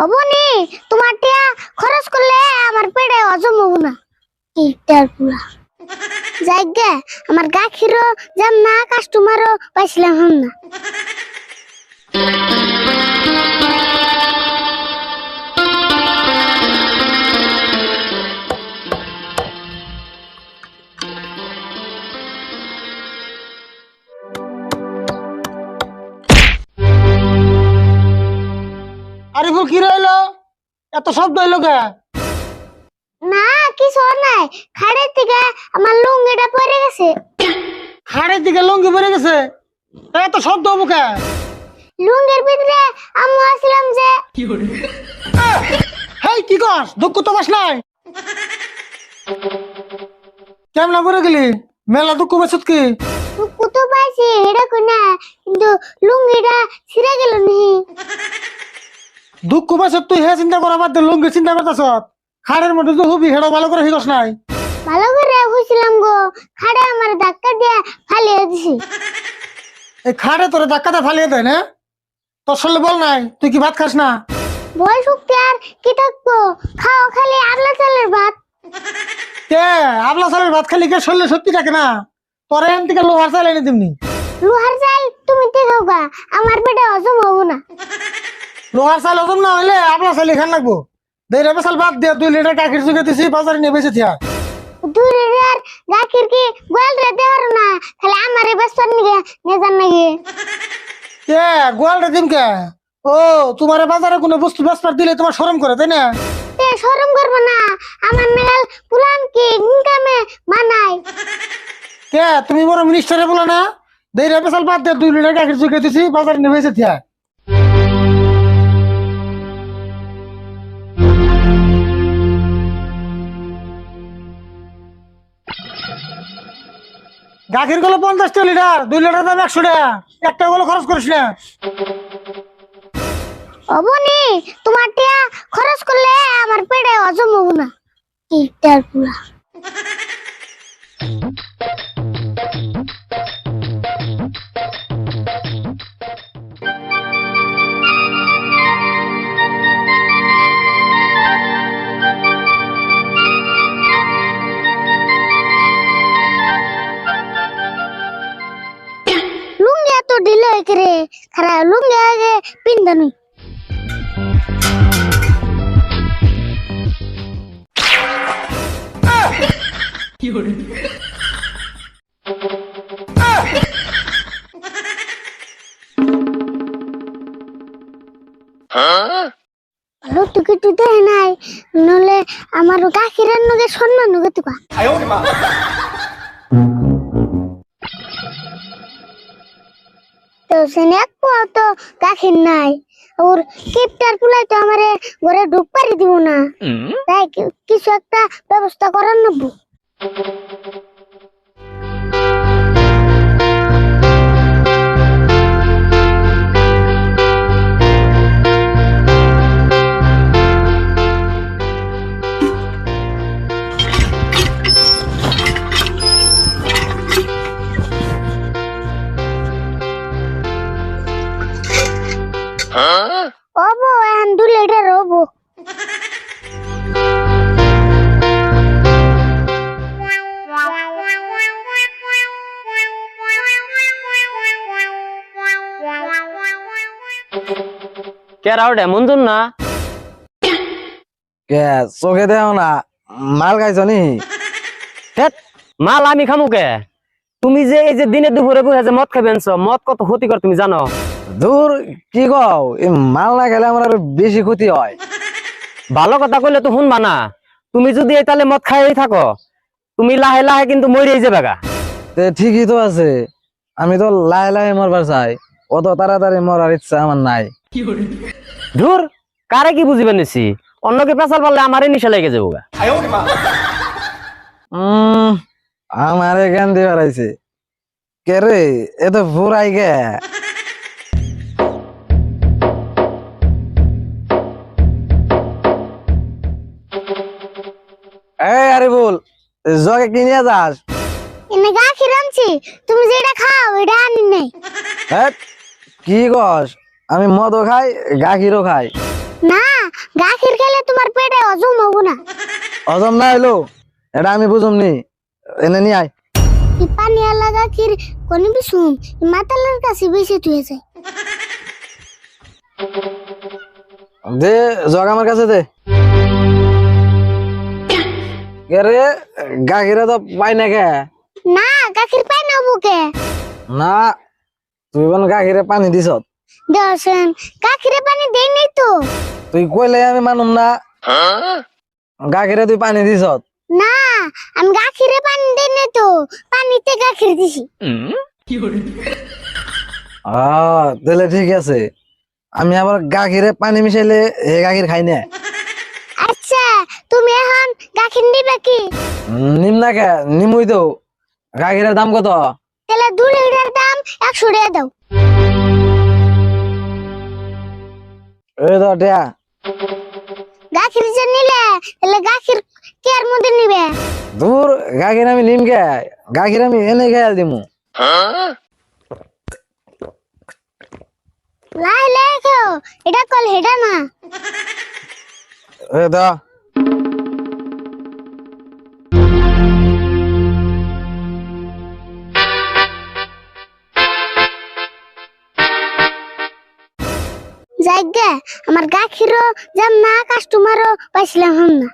অবনি তোমার টিয়া খরচ করলে আমার পেটে হজম হবো না। কিটার পুরা জায়গা আমার গাখিরও যাম না, কাস্টমারও পাইছিলাম হম না। আরে ফুল কি রইলো, এত শব্দ হইলো কে? না কিছু নাই, খাড়ের থেকে আমার লুঙ্গিটা পরে গেছে। হাড়ের দিকে লুঙ্গি পরে গেছে, তা এত শব্দ হবো কে? লুঙ্গির ভিতরে আম্মু আসলাম যে। হেই কি কস, দুঃখ তো বাস নাই? কেমন পরে গেলি? মেলা দুঃখ বাসত কি? কুতো পাইছি এটা কই না, কিন্তু লুঙ্গিটা ছিঁড়ে গেল নি। দুঃখ বাসত তুই হে চিন্তা করা বাদ দে, লুঙ্গি চিন্তা করতেছ। হাড়ের মধ্যে তো হবি, হেডা ভালো করে শিখস নাই। ভালো করে হইছিলাম গো, খাড়ে আমার ধাক্কা দিয়ে ফালিয়ে দিছি। এই খাড়ে তোরে ধাক্কাতে ফালিয়ে দেয় না? তোর শরীরে বল নাই, তুই কি ভাত খাস না? বয় শক্তি আর কি থাকবো, খাও খালি আবলা চালের ভাত। কে আবলা চালের ভাত খালি কে শরীরে শক্তি থাকে না? তোরে এখান থেকে লোহার চাল এনে দিমনি। লোহার চাল তুমি দেখাও গা, আমার পেটে হজম হবো না। লোহার চাল হজম না হইলে আবলা চাল এখান লাগবো। দেড় চাল বাদ দিয়ে 2 লিটার গাখির চুকে দিছি, বাজারে নিয়ে বেঁচে থিয়া। দূরের আর গাখির কি গোয়াল রে দেহারো না, খালি আমারে বেসর নিগে নেজান নাকি। কে গোয়ালটা দিম কে? ও তোমার বাজারে কোনো বস্তু বেচবার দিলে তোমার শরম করে, তাই না? তে শরম করবো না, আমার নাগাল পুলান কি ইনকামে মানায়। কে তুমি বড় মিনিস্টারে বলো না? দেড় চাল বাদ দিয়ে 2 লিটার গাখির চুকে দিছি, বাজারে নিয়ে বেঁচে থিয়া। গাখির গুলো 50 লিটার, 2 লিটার দাম 100 টাকা, একটা গুলো খরচ করিস না। অবনি তোমার টিয়া খরচ করলে আমার পেটে হজম হবো না। কিটার পুরা লুঙ্গি এত ঢিলে হয়েছে রে, খারাপ লুঙ্গি আগে পিন্দানি। ভালো টুকি দেয় নাই, নলে আমার গাখিরের নগে সম্মান নগে তুকা। তো সেনে এক পোয়া তো গাখির নাই, ওর কিপটার পুলাই তো আমারে ঘরে ঢুক পারি দিব না। তাই কিছু একটা ব্যবস্থা করার নেবো। ওবো এখন 2 লিটার ওবো। কে রাউডে মঞ্জুর না? কে চোখে দেও না, মাল খাইছ নি? ধ্যাৎ, মাল আমি খামু কে? তুমি যে এই যে দিনে দুপুরে বসে যে মদ খাবেন, মদ কত ক্ষতিকর তুমি জানো? দূর কি কও, এই মাল না খেলে আমার আরো বেশি ক্ষতি হয়। ভালো কথা কইলে তো শুনবা না। তুমি যদি এই তালে মদ খাই থাকো, তুমি লাহে লাহে কিন্তু মরেই যাবে গা। তে ঠিকই তো আছে, আমি তো লাহে লাহে মরবার চাই, অত তাড়াতাড়ি মরার ইচ্ছা আমার নাই। ধুর, কারে কি বুঝিবেন নিছি? অন্যকে পেশাল পারলে আমারই নিশা লেগে যাবো গা। আমারে জ্ঞান দিয়ে বেড়াইছে কে রে, এ তো ফুরাই গে। এই আরে বল, জগে কিনিয়া যাস? এনে গাখির আনছি, তুমি যেটা খাও এটা আনি নাই। কি কস, আমি মদও খাই গাখিরও খাই। না গাখির খেলে তোমার পেটে হজম হবো না। হজম না হইলো এটা আমি বুঝুম নি, এনে নিয়ে আয়। এই পানি আলা গাখির কোন বিশুম মাতালের কাছে বেশি তুই যায়। দে জগ আমার কাছে দে। কে রে গাখিরে তো পাই না কে? না গাখির পাই না বুকে। না তুই কোন গাখিরে পানি দিছ? দেওছেন গাখিরে পানি দেই নাই তো। তুই কইলে আমি মানুম না। গাখিরে তুই পানি দিছ? না আমি গাখিরে পানি দেই নাই তো, পানিতে গাখির দিছি। তাহলে ঠিক আছে, আমি আবার গাখিরে পানি মিশাইলে হে গাখির খাই না। আচ্ছা তুমি এখন গাখির নিবে কি? নিম না কে? নিমুই তো। গাখিরের দাম কত? তাহলে 2 লিটার দাম 100 টাকা দাও। এই তো টিয়া। গাখির যে নিলে তাহলে গাখির কেয়ার মধ্যে নিবে। দূর গাখির আমি নিম কে? গাখির আমি এনে খেয়াল দিমু। লাই লাই খাও, এটা কল হেডা না। এই তো যাইগে আমার গাখিরও যাম না, কাস্টমারও পাইছিলাম না।